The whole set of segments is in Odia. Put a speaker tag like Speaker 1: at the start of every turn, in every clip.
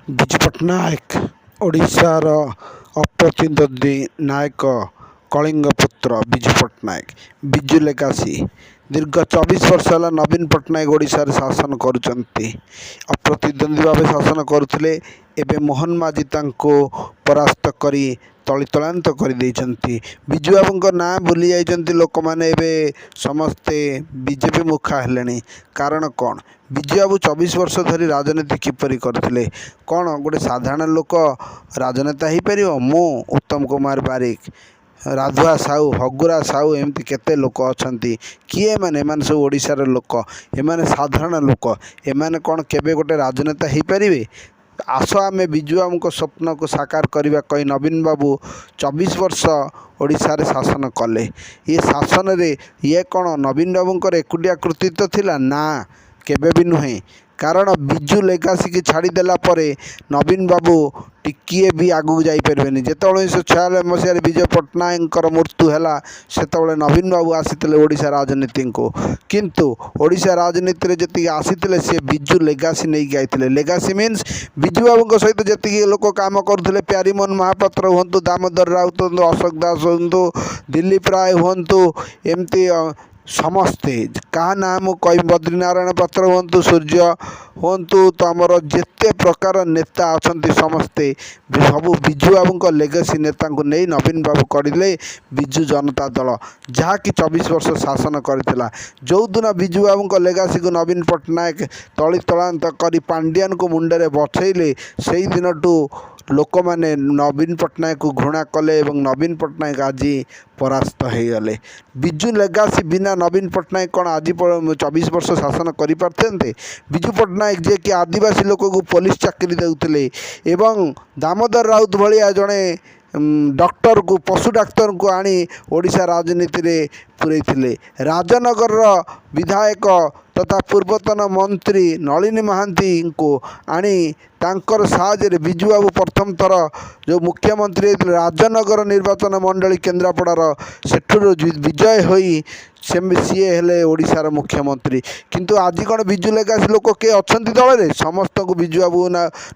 Speaker 1: ବିଜୁ ପଟ୍ଟନାୟକ ଓଡ଼ିଶାର ଅପ୍ରତିଦ୍ୱନ୍ଦ୍ୱୀ ନାୟକ। କଳିଙ୍ଗ ପୁତ୍ର ବିଜୁ ପଟ୍ଟନାୟକ। ବିଜୁ ଲେଗାସି। ଦୀର୍ଘ 24 ବର୍ଷ ହେଲା ନବୀନ ପଟ୍ଟନାୟକ ଓଡ଼ିଶାରେ ଶାସନ କରୁଛନ୍ତି। ଅପ୍ରତିଦ୍ୱନ୍ଦ୍ୱୀ ଭାବେ ଶାସନ କରୁଥିଲେ। ଏବେ ମୋହନ ମାଝୀ ତାଙ୍କୁ ପରାସ୍ତ କରି ତଳିତଳାନ୍ତ କରିଦେଇଛନ୍ତି। ବିଜୁ ବାବୁଙ୍କ ନାଁ ଭୁଲି ଯାଇଛନ୍ତି ଲୋକମାନେ। ଏବେ ସମସ୍ତେ ବିଜେପି ମୁଖା ହେଲେଣି। କାରଣ କ'ଣ? ବିଜୁ ବାବୁ 24 ବର୍ଷ ଧରି ରାଜନୀତି କିପରି କରିଥିଲେ? କ'ଣ ଗୋଟେ ସାଧାରଣ ଲୋକ ରାଜନେତା ହେଇପାରିବ? ମୁଁ, ଉତ୍ତମ କୁମାର ବାରିକ, ରାଧୁଆ ସାହୁ, ହଗୁରା ସାହୁ, ଏମିତି କେତେ ଲୋକ ଅଛନ୍ତି। କିଏ ଏମାନେ? ଏମାନେ ସବୁ ଓଡ଼ିଶାର ଲୋକ। ଏମାନେ ସାଧାରଣ ଲୋକ। ଏମାନେ କ'ଣ କେବେ ଗୋଟେ ରାଜନେତା ହେଇପାରିବେ? ଆସ ଆମେ ବିଜୁ ବାବୁଙ୍କ ସ୍ୱପ୍ନକୁ ସାକାର କରିବା କହି ନବୀନ ବାବୁ 24 ବର୍ଷ ଓଡ଼ିଶାରେ ଶାସନ କଲେ। ଏ ଶାସନରେ କ'ଣ ନବୀନ ବାବୁଙ୍କର ଏକୁଟିଆ କୃତିତ୍ୱ ଥିଲା? ନା, କେବେ ବି ନୁହେଁ। କାରଣ ବିଜୁ ଲେଗାସିକି ଛାଡ଼ିଦେଲା ପରେ ନବୀନ ବାବୁ ଟିକିଏ ବି ଆଗକୁ ଯାଇପାରିବେନି। ଯେତେବେଳେ 1996 ମସିହାରେ ବିଜୁ ପଟ୍ଟନାୟକଙ୍କର ମୃତ୍ୟୁ ହେଲା, ସେତେବେଳେ ନବୀନ ବାବୁ ଆସିଥିଲେ ଓଡ଼ିଶା ରାଜନୀତିକୁ। କିନ୍ତୁ ଓଡ଼ିଶା ରାଜନୀତିରେ ଯେତିକି ଆସିଥିଲେ, ସେ ବିଜୁ ଲେଗାସି ନେଇକି ଆସିଥିଲେ। ଲେଗାସି ମିନ୍ସ ବିଜୁ ବାବୁଙ୍କ ସହିତ ଯେତିକି ଲୋକ କାମ କରୁଥିଲେ, ପ୍ୟାରୀମୋହନ ମହାପାତ୍ର ହୁଅନ୍ତୁ, ଦାମୋଦର ରାଉତ ହୁଅନ୍ତୁ, ଅଶୋକ ଦାସ ହୁଅନ୍ତୁ, ଦିଲ୍ଲୀପ ରାୟ ହୁଅନ୍ତୁ, ଏମିତି ସମସ୍ତେ କାହା ନାଁ ମୁଁ କହିବି, ବଦ୍ରିନାରାୟଣ ପାତ୍ର ହୁଅନ୍ତୁ, ସୂର୍ଯ୍ୟ ହୁଅନ୍ତୁ, ତ ଆମର ଯେତେ ପ୍ରକାର ନେତା ଅଛନ୍ତି ସମସ୍ତେ ସବୁ ବିଜୁ ବାବୁଙ୍କ ଲେଗାସି ନେତାଙ୍କୁ ନେଇ ନବୀନ ବାବୁ କରିଲେ ବିଜୁ ଜନତା ଦଳ, ଯାହାକି 24 ବର୍ଷ ଶାସନ କରିଥିଲା। ଯେଉଁଦିନ ବିଜୁ ବାବୁଙ୍କ ଲେଗାସିକୁ ନବୀନ ପଟ୍ଟନାୟକ ତଳିତଳାନ୍ତ କରି ପାଣ୍ଡିଆନଙ୍କୁ ମୁଣ୍ଡରେ ବସେଇଲେ, ସେଇ ଦିନଠୁ ଲୋକମାନେ ନବୀନ ପଟ୍ଟନାୟକକୁ ଘୃଣା କଲେ ଏବଂ ନବୀନ ପଟ୍ଟନାୟକ ଆଜି ପରାସ୍ତ ହୋଇଗଲେ। ବିଜୁ ଲେଗାସି ବିନା ନବୀନ ପଟ୍ଟନାୟକ କ'ଣ ଆଜି 24 ବର୍ଷ ଶାସନ କରିପାରିଥାନ୍ତେ? ବିଜୁ ପଟ୍ଟନାୟକ ଯିଏକି ଆଦିବାସୀ ଲୋକକୁ ପୋଲିସ ଚାକିରି ଦେଉଥିଲେ ଏବଂ ଦାମୋଦର ରାଉତ ଭଳିଆ ଜଣେ ଡକ୍ଟରକୁ, ପଶୁ ଡାକ୍ତରଙ୍କୁ ଆଣି ଓଡ଼ିଶା ରାଜନୀତିରେ ପୂରେଇଥିଲେ। ରାଜନଗରର ବିଧାୟକ ତଥା ପୂର୍ବତନ ମନ୍ତ୍ରୀ ନଳିନୀ ମହାନ୍ତିଙ୍କୁ ଆଣି ତାଙ୍କର ସାହାଯ୍ୟରେ ବିଜୁବାବୁ ପ୍ରଥମ ଥର ଯେଉଁ ମୁଖ୍ୟମନ୍ତ୍ରୀ ହେଇଥିଲେ, ରାଜନଗର ନିର୍ବାଚନ ମଣ୍ଡଳୀ କେନ୍ଦ୍ରାପଡ଼ାର, ସେଠୁରୁ ବିଜୟ ହୋଇ ସିଏ ହେଲେ ଓଡ଼ିଶାର ମୁଖ୍ୟମନ୍ତ୍ରୀ। କିନ୍ତୁ ଆଜି କ'ଣ ବିଜୁ ଲେଗାସି ଲୋକ କିଏ ଅଛନ୍ତି ଦଳରେ? ସମସ୍ତଙ୍କୁ ବିଜୁବାବୁ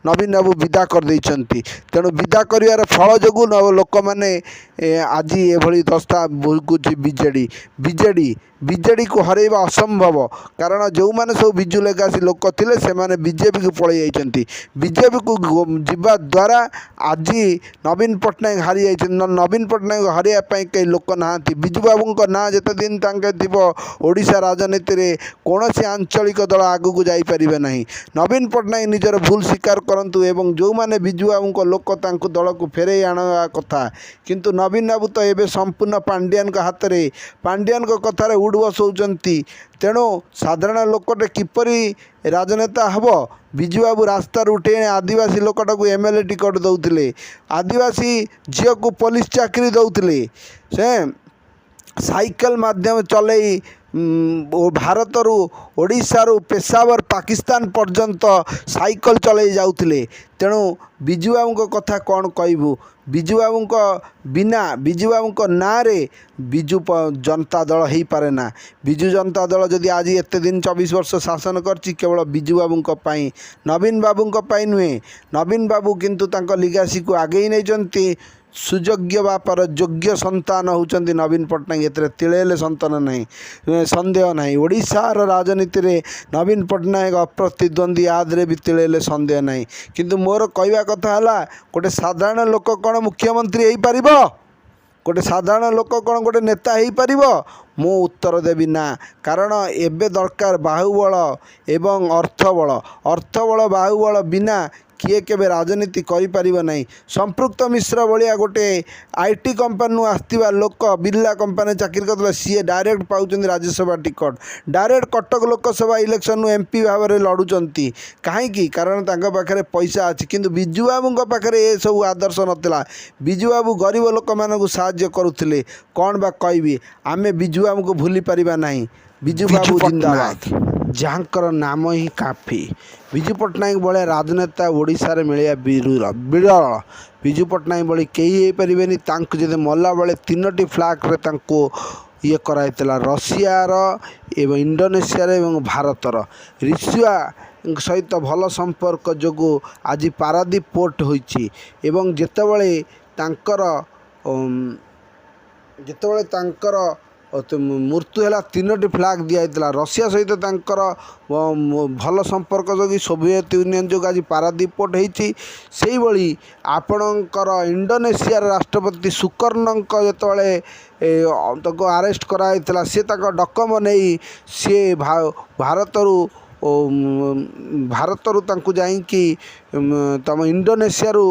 Speaker 1: ନବୀନ ବାବୁ ବିଦା କରିଦେଇଛନ୍ତି। ତେଣୁ ବିଦା କରିବାର ଫଳ ଯୋଗୁଁ ଲୋକମାନେ ଆଜି ଏଭଳି ଦଶା ଭୋଗୁଛି ବିଜେଡ଼ିକୁ ହରାଇବା ଅସମ୍ଭବ। କାରଣ ଯେଉଁମାନେ ସବୁ ବିଜୁ ଲେଗାସି ଲୋକ ଥିଲେ, ସେମାନେ ବିଜେପିକୁ ପଳାଇ ଯାଇଛନ୍ତି। ବିଜେପିକୁ ଯିବା ଦ୍ୱାରା ଆଜି ନବୀନ ପଟ୍ଟନାୟକ ହାରିଯାଇଛନ୍ତି। ନବୀନ ପଟ୍ଟନାୟକ ହରାଇବା ପାଇଁ କେହି ଲୋକ ନାହାନ୍ତି। ବିଜୁବାବୁଙ୍କ ନାଁ ଯେତେ ଦିନ ତାଙ୍କେ ଥିବ, ଓଡ଼ିଶା ରାଜନୀତିରେ କୌଣସି ଆଞ୍ଚଳିକ ଦଳ ଆଗକୁ ଯାଇପାରିବେ ନାହିଁ। ନବୀନ ପଟ୍ଟନାୟକ ନିଜର ଭୁଲ ସ୍ୱୀକାର କରନ୍ତୁ ଏବଂ ଯେଉଁମାନେ ବିଜୁବାବୁଙ୍କ ଲୋକ ତାଙ୍କୁ ଦଳକୁ ଫେରାଇ ଆଣିବା କଥା। କିନ୍ତୁ ନବୀନ ବାବୁ ତ ଏବେ ସମ୍ପୂର୍ଣ୍ଣ ପାଣ୍ଡିଆନଙ୍କ ହାତରେ, ପାଣ୍ଡିଆନଙ୍କ କଥାରେ ଉଡ଼ ବସଉଛନ୍ତି। ତେଣୁ ସାଧାରଣ ଲୋକଟେ କିପରି ରାଜନେତା ହେବ? ବିଜୁବାବୁ ରାସ୍ତାରୁ ଉଠେଇ ଆଦିବାସୀ ଲୋକଟାକୁ MLA ଟିକଟ ଦେଉଥିଲେ, ଆଦିବାସୀ ଝିଅକୁ ପୋଲିସ ଚାକିରି ଦେଉଥିଲେ, ସେ ସାଇକେଲ ମାଧ୍ୟମ ଚଲେଇ ଭାରତରୁ, ଓଡ଼ିଶାରୁ ପେଶାୱର ପାକିସ୍ତାନ ପର୍ଯ୍ୟନ୍ତ ସାଇକେଲ ଚଲେଇ ଯାଉଥିଲେ। ତେଣୁ ବିଜୁବାବୁଙ୍କ କଥା କ'ଣ କହିବୁ? ବିଜୁବାବୁଙ୍କ ବିନା, ବିଜୁବାବୁଙ୍କ ନାଁରେ ବିଜୁ ଜନତା ଦଳ ହେଇପାରେ ନା। ବିଜୁ ଜନତା ଦଳ ଯଦି ଆଜି ଏତେ ଦିନ 24 ବର୍ଷ ଶାସନ କରିଛି, କେବଳ ବିଜୁବାବୁଙ୍କ ପାଇଁ, ନବୀନ ବାବୁଙ୍କ ପାଇଁ ନୁହେଁ। ନବୀନ ବାବୁ କିନ୍ତୁ ତାଙ୍କ ଲିଗାସିକୁ ଆଗେଇ ନେଇଛନ୍ତି। ସୁଯୋଗ୍ୟ ବାପର ଯୋଗ୍ୟ ସନ୍ତାନ ହେଉଛନ୍ତି ନବୀନ ପଟ୍ଟନାୟକ। ଏଥିରେ ତିଳେ ହେଲେ ସନ୍ଦେହ ନାହିଁ। ଓଡ଼ିଶାର ରାଜନୀତିରେ ନବୀନ ପଟ୍ଟନାୟକ ଅପ୍ରତିଦ୍ୱନ୍ଦ୍ୱୀ, ଆଦରେ ବି ତିଳେ ହେଲେ ସନ୍ଦେହ ନାହିଁ। କିନ୍ତୁ ମୋର କହିବା କଥା ହେଲା, ଗୋଟେ ସାଧାରଣ ଲୋକ କ'ଣ ମୁଖ୍ୟମନ୍ତ୍ରୀ ହେଇପାରିବ? ଗୋଟେ ସାଧାରଣ ଲୋକ କ'ଣ ଗୋଟେ ନେତା ହେଇପାରିବ? ମୁଁ ଉତ୍ତର ଦେବି ନା। କାରଣ ଏବେ ଦରକାର ବାହୁବଳ ଏବଂ ଅର୍ଥବଳ ବାହୁବଳ ବିନା କିଏ କେବେ ରାଜନୀତି କରିପାରିବ ନାହିଁ। ସମ୍ପୃକ୍ତ ମିଶ୍ର ଭଳିଆ ଗୋଟେ IT କମ୍ପାନୀରୁ ଆସିଥିବା ଲୋକ, ବିର୍ଲା କମ୍ପାନୀରେ ଚାକିରି କରିଥିଲା, ସିଏ ଡାଇରେକ୍ଟ ପାଉଛନ୍ତି ରାଜ୍ୟସଭା ଟିକଟ, ଡାଇରେକ୍ଟ କଟକ ଲୋକସଭା ଇଲେକ୍ସନରୁ MP ଭାବରେ ଲଢ଼ୁଛନ୍ତି। କାହିଁକି? କାରଣ ତାଙ୍କ ପାଖରେ ପଇସା ଅଛି। କିନ୍ତୁ ବିଜୁବାବୁଙ୍କ ପାଖରେ ଏସବୁ ଆଦର୍ଶ ନଥିଲା। ବିଜୁବାବୁ ଗରିବ ଲୋକମାନଙ୍କୁ ସାହାଯ୍ୟ କରୁଥିଲେ। କ'ଣ ବା କହିବି? ଆମେ ବିଜୁବାବୁଙ୍କୁ ଭୁଲି ପାରିବା ନାହିଁ। ବିଜୁବାବୁ ଜିନ୍ଦାବାଦ, ଯାହାଙ୍କର ନାମ ହିଁ କାଫି। ବିଜୁ ପଟ୍ଟନାୟକ ଭଳିଆ ରାଜନେତା ଓଡ଼ିଶାରେ ମିଳିବା ବିରଳ। ବିଜୁ ପଟ୍ଟନାୟକ ଭଳି କେହି ହେଇପାରିବେନି। ତାଙ୍କୁ ଯଦି ମଲାବେଳେ 3ଟି ଫ୍ଲାଗ୍ରେ ତାଙ୍କୁ ଇଏ କରାଯାଇଥିଲା, ରଷିଆର ଏବଂ ଇଣ୍ଡୋନେସିଆର ଏବଂ ଭାରତର। ରିଷୁଆ सहित भल संपर्क जोगु आज पारादीप पोर्ट होइछि एवं ଯେତେବେଳେ ତାଙ୍କର ମୃତ୍ୟୁ ହେଲା 3ଟି ଫ୍ଲାଗ୍ ଦିଆଯାଇଥିଲା। ରଷିଆ ସହିତ ତାଙ୍କର ଭଲ ସମ୍ପର୍କ ଯୋଗୁଁ ସୋଭିଏତ ୟୁନିୟନ ଯୋଗୁଁ ଆଜି ପାରାଦୀପ ପୋର୍ଟ ହେଇଛି। ସେଇଭଳି ଆପଣଙ୍କର ଇଣ୍ଡୋନେସିଆର ରାଷ୍ଟ୍ରପତି ସୁକର୍ଣ୍ଣଙ୍କ ଯେତେବେଳେ ତାକୁ ଆରେଷ୍ଟ କରାଯାଇଥିଲା, ସେ ତାଙ୍କ ଡକମ ନେଇ ସିଏ ଭାରତରୁ ତାଙ୍କୁ ଯାଇକି ତମ ଇଣ୍ଡୋନେସିଆରୁ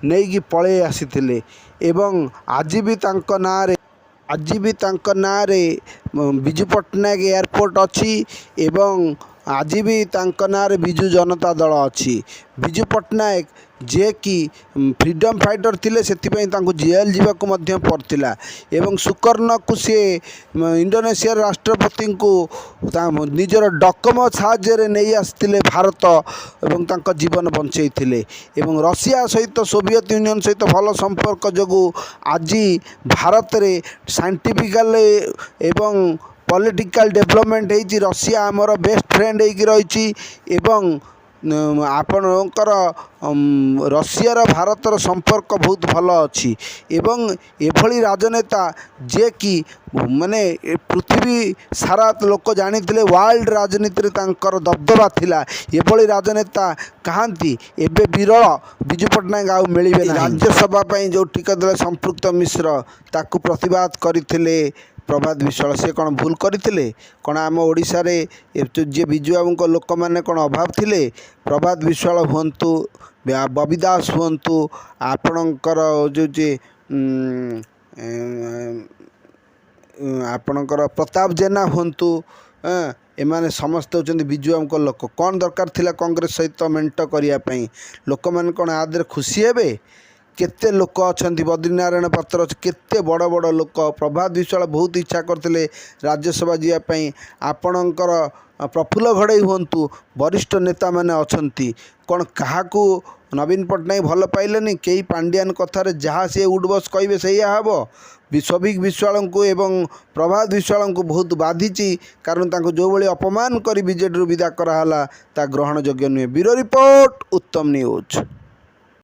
Speaker 1: ନେଇକି ପଳେଇ ଆସିଥିଲେ ଏବଂ ଆଜି ବି ତାଙ୍କ ନାଁରେ ବିଜୁ ପଟ୍ଟନାୟକ ଏୟାରପୋର୍ଟ ଅଛି ଏବଂ ଆଜି ବି ତାଙ୍କ ନାଁରେ ବିଜୁ ଜନତା ଦଳ ଅଛି। ବିଜୁ ପଟ୍ଟନାୟକ ଯିଏକି ଫ୍ରିଡମ୍ ଫାଇଟର ଥିଲେ, ସେଥିପାଇଁ ତାଙ୍କୁ ଜେଲ୍ ଯିବାକୁ ମଧ୍ୟ ପଡ଼ିଥିଲା ଏବଂ ସୁକର୍ଣ୍ଣକୁ ସିଏ ଇଣ୍ଡୋନେସିଆର ରାଷ୍ଟ୍ରପତିଙ୍କୁ ନିଜର ଡକମ ସାହାଯ୍ୟରେ ନେଇ ଆସିଥିଲେ ଭାରତ ଏବଂ ତାଙ୍କ ଜୀବନ ବଞ୍ଚେଇଥିଲେ ଏବଂ ରଷିଆ ସହିତ ସୋଭିଏତ ୟୁନିୟନ ସହିତ ଭଲ ସମ୍ପର୍କ ଯୋଗୁଁ ଆଜି ଭାରତରେ ସାଇଣ୍ଟିଫିକାଲ ଏବଂ ପଲିଟିକାଲ ଡେଭଲପମେଣ୍ଟ ହେଇଛି। ରଷିଆ ଆମର ବେଷ୍ଟ ଫ୍ରେଣ୍ଡ ହେଇକି ରହିଛି ଏବଂ ଆପଣଙ୍କର ରଷିଆର ଭାରତର ସମ୍ପର୍କ ବହୁତ ଭଲ ଅଛି ଏବଂ ଏଭଳି ରାଜନେତା ଯିଏକି ମାନେ ପୃଥିବୀ ସାରା ଲୋକ ଜାଣିଥିଲେ, ୱାର୍ଲଡ ରାଜନୀତିରେ ତାଙ୍କର ଦବଦବା ଥିଲା। ଏଭଳି ରାଜନେତା କାହାନ୍ତି ଏବେ ବିରଳ, ବିଜୁ ପଟ୍ଟନାୟକ ଆଉ ମିଳିବେ ନାହିଁ। ରାଜ୍ୟସଭା ପାଇଁ ଯେଉଁ ଟିକେଟ୍ ଦେଲେ ସମ୍ପୃକ୍ତ ମିଶ୍ର, ତାକୁ ପ୍ରତିବାଦ କରିଥିଲେ ପ୍ରଭାତ ବିଶ୍ୱାଳ। ସେ କ'ଣ ଭୁଲ କରିଥିଲେ? କ'ଣ ଆମ ଓଡ଼ିଶାରେ ଯିଏ ବିଜୁ ବାବୁଙ୍କ ଲୋକମାନେ କ'ଣ ଅଭାବ ଥିଲେ? ପ୍ରଭାତ ବିଶ୍ୱାଳ ହୁଅନ୍ତୁ, ବବି ଦାସ ହୁଅନ୍ତୁ, ଆପଣଙ୍କର ଆପଣଙ୍କର ପ୍ରତାପ ଜେନା ହୁଅନ୍ତୁ, ଏମାନେ ସମସ୍ତେ ହେଉଛନ୍ତି ବିଜୁ ବାବୁଙ୍କ ଲୋକ। କ'ଣ ଦରକାର ଥିଲା କଂଗ୍ରେସ ସହିତ ମେଣ୍ଟ କରିବା ପାଇଁ? ଲୋକମାନେ କ'ଣ ଆ ଦେହରେ ଖୁସି ହେବେ? କେତେ ଲୋକ ଅଛନ୍ତି, ବଦ୍ରିନାରାୟଣ ପାତ୍ର, କେତେ ବଡ଼ ବଡ଼ ଲୋକ। ପ୍ରଭାତ ବିଶ୍ୱାଳ ବହୁତ ଇଚ୍ଛା କରିଥିଲେ ରାଜ୍ୟସଭା ଯିବା ପାଇଁ। ଆପଣଙ୍କର ପ୍ରଫୁଲ୍ଲ ଘଡ଼େଇ ହୁଅନ୍ତୁ, ବରିଷ୍ଠ ନେତାମାନେ ଅଛନ୍ତି। କ'ଣ କାହାକୁ ନବୀନ ପଟ୍ଟନାୟକ ଭଲ ପାଇଲେନି? କେହି ପାଣ୍ଡିଆନ କଥାରେ ଯାହା ସିଏ ଉଠବସ୍ କହିବେ ସେଇଆ ହେବ। ସୌଭିକ ବିଶ୍ୱାଳଙ୍କୁ ଏବଂ ପ୍ରଭାତ ବିଶ୍ୱାଳଙ୍କୁ ବହୁତ ବାଧିଛି, କାରଣ ତାଙ୍କୁ ଯେଉଁଭଳି ଅପମାନ କରି ବିଜେଡ଼ିରୁ ବିଦା କରାହେଲା, ତା ଗ୍ରହଣଯୋଗ୍ୟ ନୁହେଁ। ବ୍ୟୁରୋ ରିପୋର୍ଟ, ଉତ୍ତମ ନ୍ୟୁଜ୍।